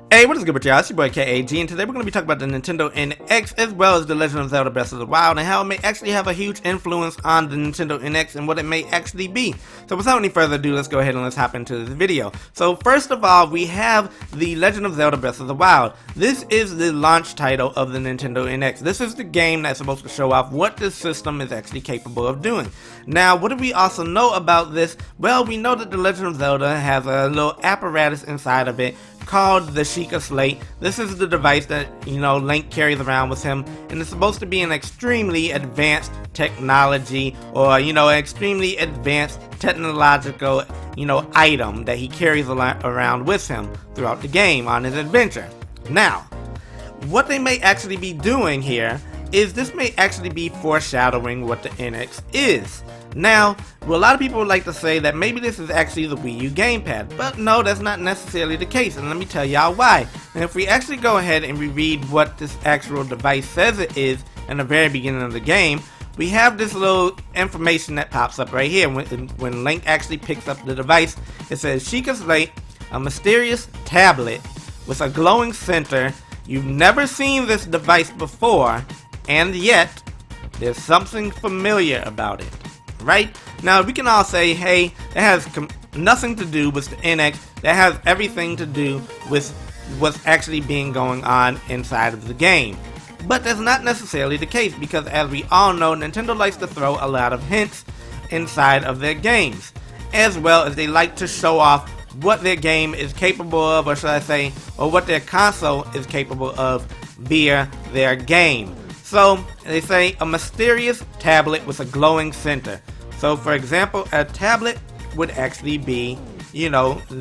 Hey, what is good with y'all? It's your boy KAG, and today we're going to be talking about the Nintendo NX as well as the Legend of Zelda Breath of the Wild and how it may actually have a huge influence on the Nintendo NX and what it may actually be. So without any further ado, let's go ahead and let's hop into this video. So first of all, we have the Legend of Zelda Breath of the Wild. This is the launch title of the Nintendo NX. This is the game that's supposed to show off what this system is actually capable of doing. Now, what do we also know about this? Well, we know that the Legend of Zelda has a little apparatus inside of it called the Sheikah Slate. This is the device that, Link carries around with him, and it's supposed to be an extremely advanced technology or, extremely advanced technological, item that he carries around with him throughout the game on his adventure. Now, what they may actually be doing here is this may actually be foreshadowing what the NX is. Now, a lot of people would like to say that maybe this is actually the Wii U gamepad, but no, that's not necessarily the case, and let me tell y'all why. And if we actually go ahead and reread what this actual device says it is in the very beginning of the game, we have this little information that pops up right here. When Link actually picks up the device, it says Sheikah Slate, a mysterious tablet with a glowing center. You've never seen this device before, and yet there's something familiar about it. Right? Now, we can all say, hey, that has nothing to do with the NX, that has everything to do with what's actually being going on inside of the game. But that's not necessarily the case, because as we all know, Nintendo likes to throw a lot of hints inside of their games, as well as they like to show off what their game is capable of, or should I say, or what their console is capable of via their game. So, they say a mysterious tablet with a glowing center. So, for example, a tablet would actually be,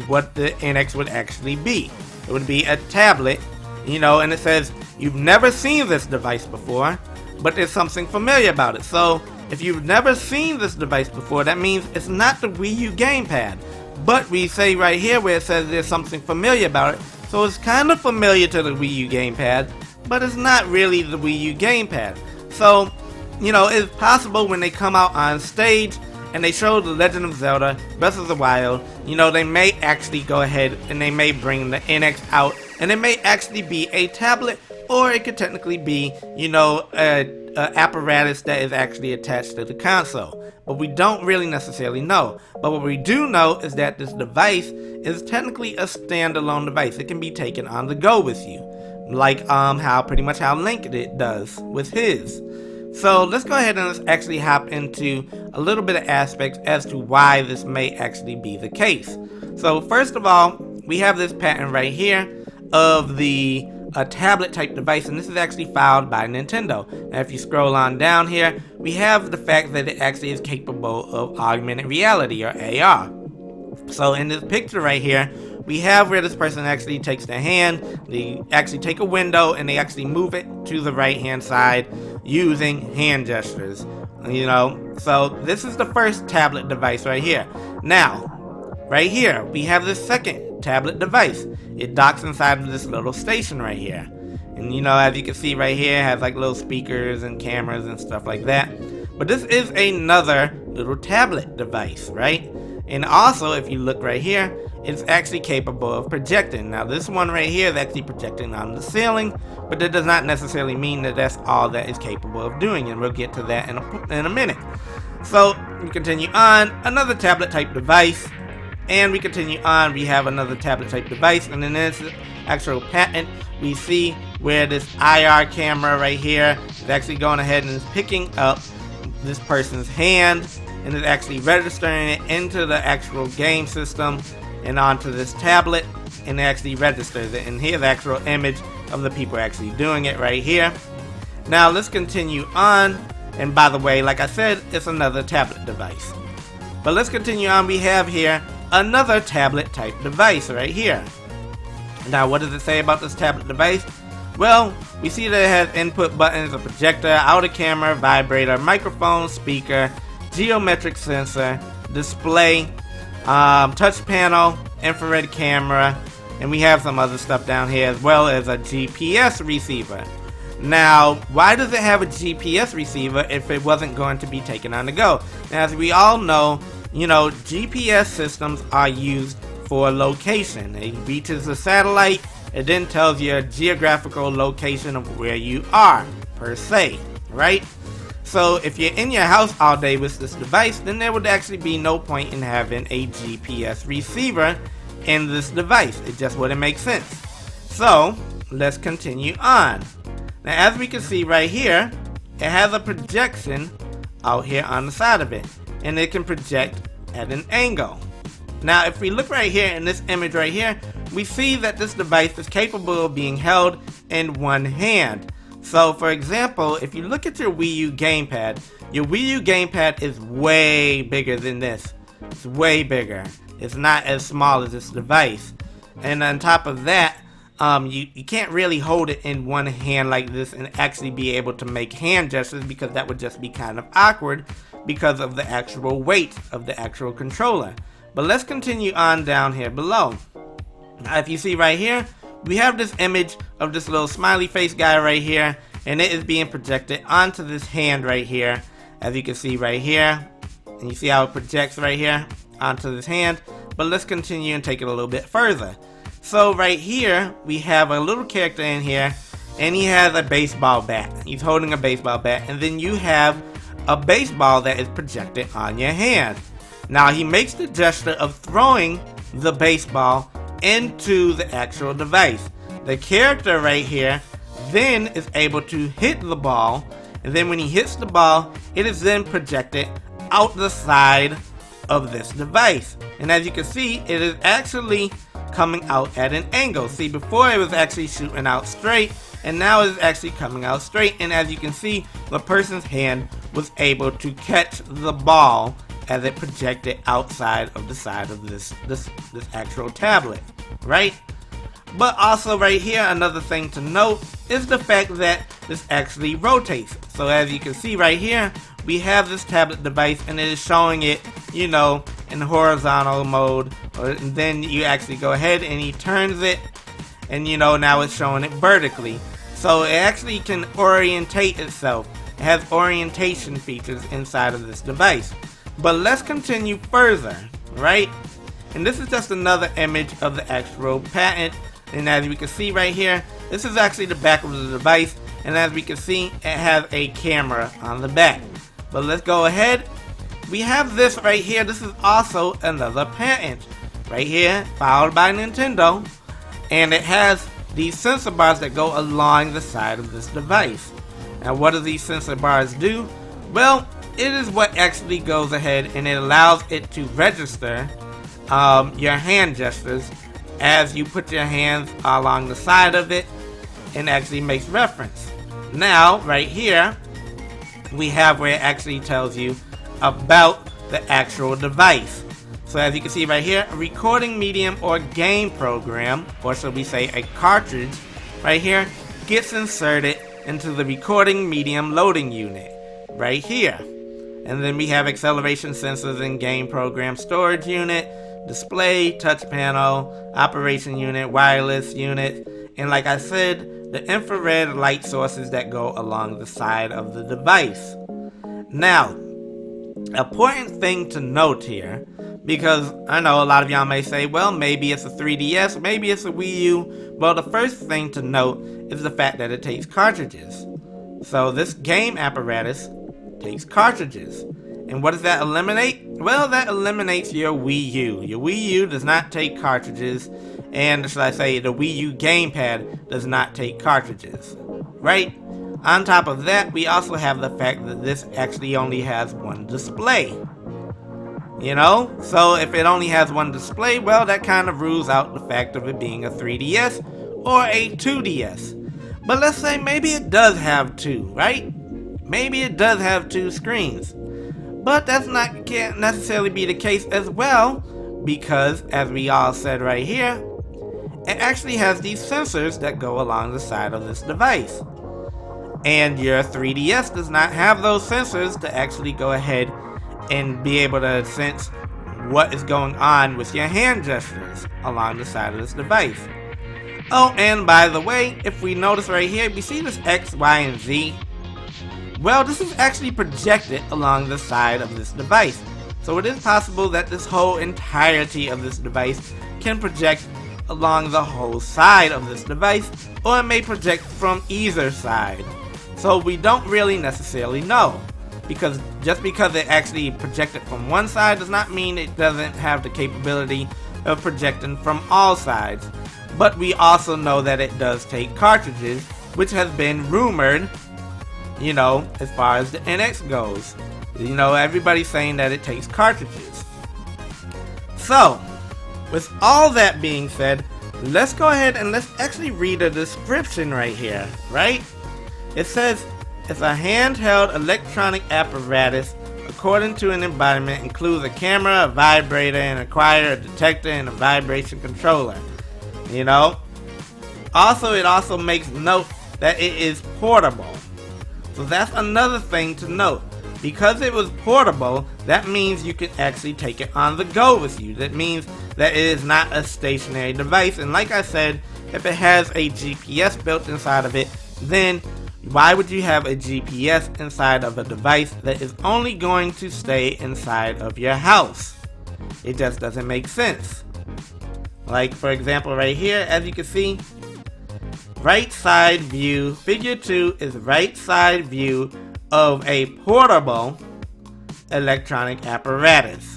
what the NX would actually be. It would be a tablet, and it says, you've never seen this device before, but there's something familiar about it. So, if you've never seen this device before, that means it's not the Wii U gamepad. But we say right here where it says there's something familiar about it, so it's kind of familiar to the Wii U gamepad, but it's not really the Wii U gamepad. So, it's possible when they come out on stage and they show the Legend of Zelda Breath of the Wild, they may actually go ahead and they may bring the NX out, and it may actually be a tablet, or it could technically be, a apparatus that is actually attached to the console. But we don't really necessarily know. But what we do know is that this device is technically a standalone device. It can be taken on the go with you, like pretty much how Link does with his. So let's go ahead and let's actually hop into a little bit of aspects as to why this may actually be the case. So first of all, we have this patent right here of the tablet type device, and this is actually filed by Nintendo. Now if you scroll on down here, we have the fact that it actually is capable of augmented reality, or AR. So in this picture right here, we have where this person actually takes their hand, they actually take a window and they actually move it to the right hand side using hand gestures, So this is the first tablet device right here. Now, right here, we have this second tablet device. It docks inside of this little station right here. And as you can see right here, it has like little speakers and cameras and stuff like that. But this is another little tablet device, right? And also, if you look right here, it's actually capable of projecting. Now this one right here is actually projecting on the ceiling, but that does not necessarily mean that that's all that it's capable of doing, and we'll get to that in a minute. So we continue on, another tablet type device, and we continue on, we have another tablet type device, and in this actual patent, we see where this IR camera right here is actually going ahead and is picking up this person's hand, and is actually registering it into the actual game system and onto this tablet, and it actually registers it. And here's the actual image of the people actually doing it right here. Now let's continue on, and by the way, like I said, it's another tablet device. But let's continue on, we have here another tablet type device right here. Now what does it say about this tablet device? Well, we see that it has input buttons, a projector, outer camera, vibrator, microphone, speaker, geometric sensor, display, touch panel, infrared camera, and we have some other stuff down here as well as a GPS receiver. Now, why does it have a GPS receiver if it wasn't going to be taken on the go? Now, as we all know, GPS systems are used for location. It reaches the satellite, it then tells you a geographical location of where you are, per se, right? So if you're in your house all day with this device, then there would actually be no point in having a GPS receiver in this device. It just wouldn't make sense. So let's continue on. Now, as we can see right here, it has a projection out here on the side of it, and it can project at an angle. Now, if we look right here in this image right here, we see that this device is capable of being held in one hand. So, for example, if you look at your Wii U gamepad, your Wii U gamepad is way bigger than this. It's way bigger. It's not as small as this device. And on top of that, you can't really hold it in one hand like this and actually be able to make hand gestures, because that would just be kind of awkward because of the actual weight of the actual controller. But let's continue on down here below. Now, if you see right here, we have this image of this little smiley face guy right here, and it is being projected onto this hand right here, as you can see right here. And you see how it projects right here onto this hand. But let's continue and take it a little bit further. So right here, we have a little character in here, and he has a baseball bat. He's holding a baseball bat, and then you have a baseball that is projected on your hand. Now, he makes the gesture of throwing the baseball into the actual device. The character right here then is able to hit the ball, and then when he hits the ball, it is then projected out the side of this device. And as you can see, it is actually coming out at an angle. See, before it was actually shooting out straight, and now it's actually coming out straight. And as you can see, the person's hand was able to catch the ball as it projected outside of the side of this actual tablet, right? But also right here, another thing to note is the fact that this actually rotates. So as you can see right here, we have this tablet device, and it is showing it, you know, in horizontal mode, and then you actually go ahead and he turns it, and you know, now it's showing it vertically. So it actually can orientate itself. It has orientation features inside of this device. But let's continue further, right? And this is just another image of the actual patent. And as we can see right here, this is actually the back of the device. And as we can see, it has a camera on the back. But let's go ahead. We have this right here. This is also another patent right here, filed by Nintendo. And it has these sensor bars that go along the side of this device. Now, what do these sensor bars do? Well, it is what actually goes ahead and it allows it to register your hand gestures as you put your hands along the side of it, and actually makes reference. Now, right here, we have where it actually tells you about the actual device. So as you can see right here, a recording medium or game program, or should we say a cartridge, right here, gets inserted into the recording medium loading unit, right here. And then we have acceleration sensors and game program storage unit, display, touch panel, operation unit, wireless unit, and like I said, the infrared light sources that go along the side of the device. Now, important thing to note here, because I know a lot of y'all may say, well, maybe it's a 3DS, maybe it's a Wii U. Well, the first thing to note is the fact that it takes cartridges. So this game apparatus takes cartridges. And what does that eliminate? Well, that eliminates your Wii U. Your Wii U does not take cartridges, and should I say, the Wii U gamepad does not take cartridges, right? On top of that, we also have the fact that this actually only has one display. You know? So if it only has one display, well, that kind of rules out the fact of it being a 3DS or a 2DS. But let's say maybe it does have two, right? Maybe it does have two screens. But can't necessarily be the case as well, because as we all said right here, it actually has these sensors that go along the side of this device. And your 3DS does not have those sensors to actually go ahead and be able to sense what is going on with your hand gestures along the side of this device. Oh, and by the way, if we notice right here, we see this X, Y, and Z. Well, this is actually projected along the side of this device. So it is possible that this whole entirety of this device can project along the whole side of this device, or it may project from either side. So we don't really necessarily know, because just because it actually projected from one side does not mean it doesn't have the capability of projecting from all sides. But we also know that it does take cartridges, which has been rumored, as far as the NX goes. Everybody's saying that it takes cartridges. So, with all that being said, let's go ahead and let's actually read a description right here, right? It says, it's a handheld electronic apparatus, according to an embodiment, includes a camera, a vibrator, an acquirer, a detector, and a vibration controller. Also, it also makes note that it is portable. So that's another thing to note. Because it was portable, that means you can actually take it on the go with you. That means that it is not a stationary device. And like I said, if it has a GPS built inside of it, then why would you have a GPS inside of a device that is only going to stay inside of your house? It just doesn't make sense. Like, for example, right here, as you can see, right side view, figure 2 is right side view of a portable electronic apparatus.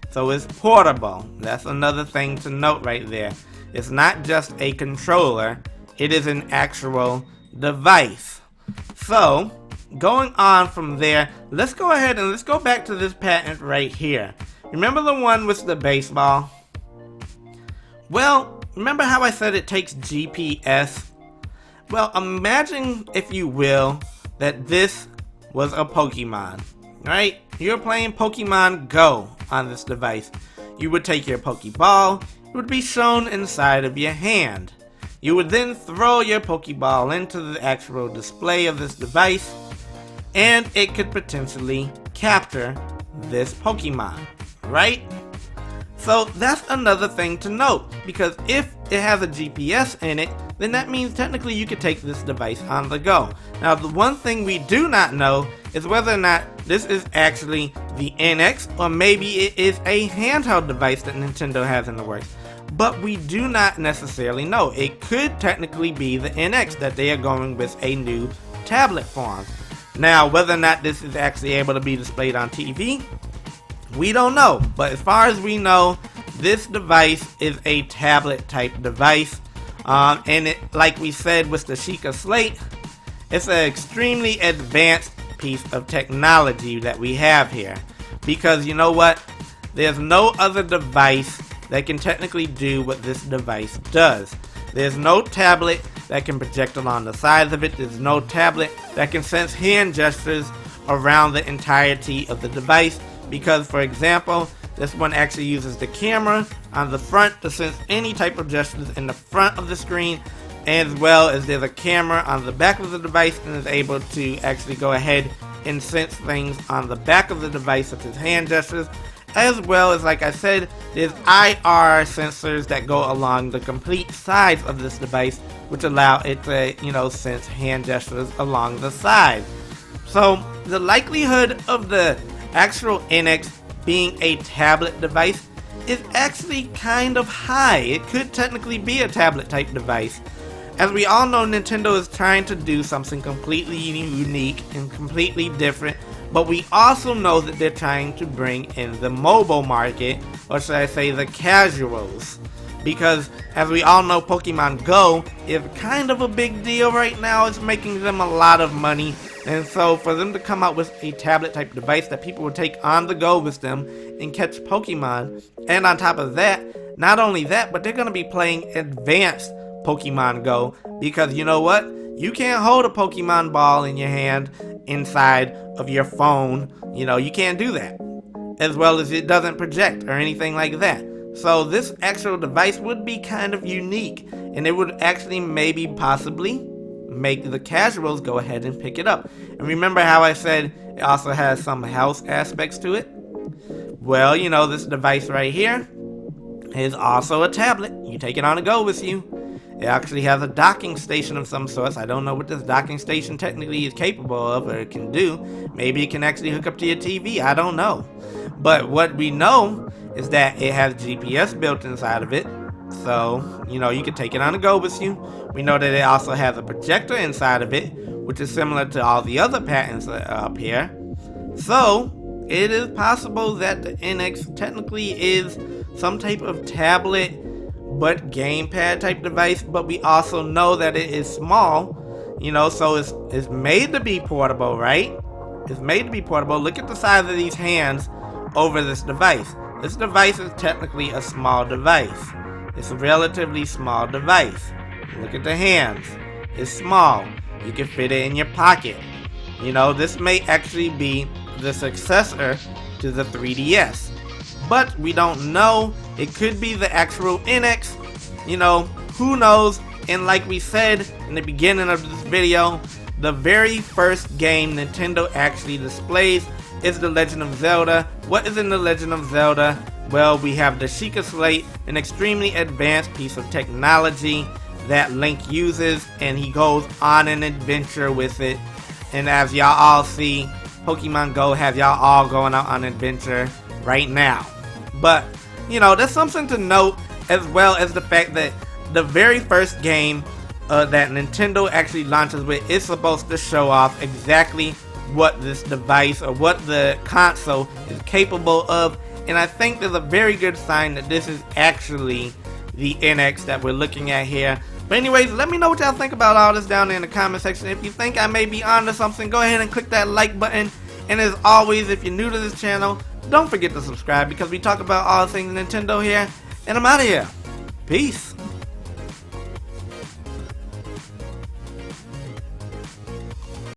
So it's portable. That's another thing to note right there. It's not just a controller, it is an actual device. So, going on from there, let's go ahead and let's go back to this patent right here. Remember the one with the baseball? Well, remember how I said it takes GPS? Well, imagine, if you will, that this was a Pokemon, right? You're playing Pokemon Go on this device. You would take your Pokeball, it would be shown inside of your hand. You would then throw your Pokeball into the actual display of this device, and it could potentially capture this Pokemon, right? So that's another thing to note, because if it has a GPS in it, then that means technically you could take this device on the go. Now, the one thing we do not know is whether or not this is actually the NX, or maybe it is a handheld device that Nintendo has in the works. But we do not necessarily know. It could technically be the NX that they are going with a new tablet form. Now, whether or not this is actually able to be displayed on TV, we don't know. But as far as we know, this device is a tablet type device. And it, like we said with the Sheikah Slate, it's an extremely advanced piece of technology that we have here. Because you know what? There's no other device that can technically do what this device does. There's no tablet that can project along the sides of it. There's no tablet that can sense hand gestures around the entirety of the device. Because, for example, this one actually uses the camera on the front to sense any type of gestures in the front of the screen, as well as there's a camera on the back of the device and is able to actually go ahead and sense things on the back of the device, such as hand gestures, as well as, like I said, there's IR sensors that go along the complete sides of this device, which allow it to, sense hand gestures along the side. So the likelihood of the actual NX being a tablet device is actually kind of high. It could technically be a tablet type device. As we all know, Nintendo is trying to do something completely unique and completely different, but we also know that they're trying to bring in the mobile market, or should I say the casuals. Because as we all know, Pokemon Go is kind of a big deal right now. It's making them a lot of money. And so for them to come out with a tablet type device that people will take on the go with them and catch Pokemon, and on top of that, not only that, but they're going to be playing advanced Pokemon Go, because you know what? You can't hold a Pokemon ball in your hand inside of your phone. You can't do that. As well as it doesn't project or anything like that. So this actual device would be kind of unique, and it would actually maybe possibly make the casuals go ahead and pick it up. And remember how I said it also has some health aspects to it? Well, this device right here is also a tablet. You take it on the go with you. It actually has a docking station of some sort. I don't know what this docking station technically is capable of or it can do. Maybe it can actually hook up to your TV. I don't know. But what we know is that it has GPS built inside of it. So, you know, you can take it on the go with you. We know that it also has a projector inside of it, which is similar to all the other patents that are up here. So, it is possible that the NX technically is some type of tablet but gamepad type device, but we also know that it is small, you know, so it's made to be portable, right? It's made to be portable. Look at the size of these hands over this device. This device is technically a small device. It's a relatively small device. Look at the hands. It's small. You can fit it in your pocket. You know, this may actually be the successor to the 3DS. But we don't know. It could be the actual NX. You know, who knows? And like we said in the beginning of this video, the very first game Nintendo actually displays is The Legend of Zelda. What is in The Legend of Zelda? Well, we have the Sheikah Slate, an extremely advanced piece of technology that Link uses, and he goes on an adventure with it. And as y'all all see, Pokemon Go has y'all all going out on an adventure right now. But, you know, there's something to note, as well as the fact that the very first game that Nintendo actually launches with is supposed to show off exactly what this device or what the console is capable of. And I think there's a very good sign that this is actually the NX that we're looking at here. But anyways, let me know what y'all think about all this down there in the comment section. If you think I may be onto something, go ahead and click that like button. And as always, if you're new to this channel, don't forget to subscribe, because we talk about all things Nintendo here. And I'm out of here. Peace.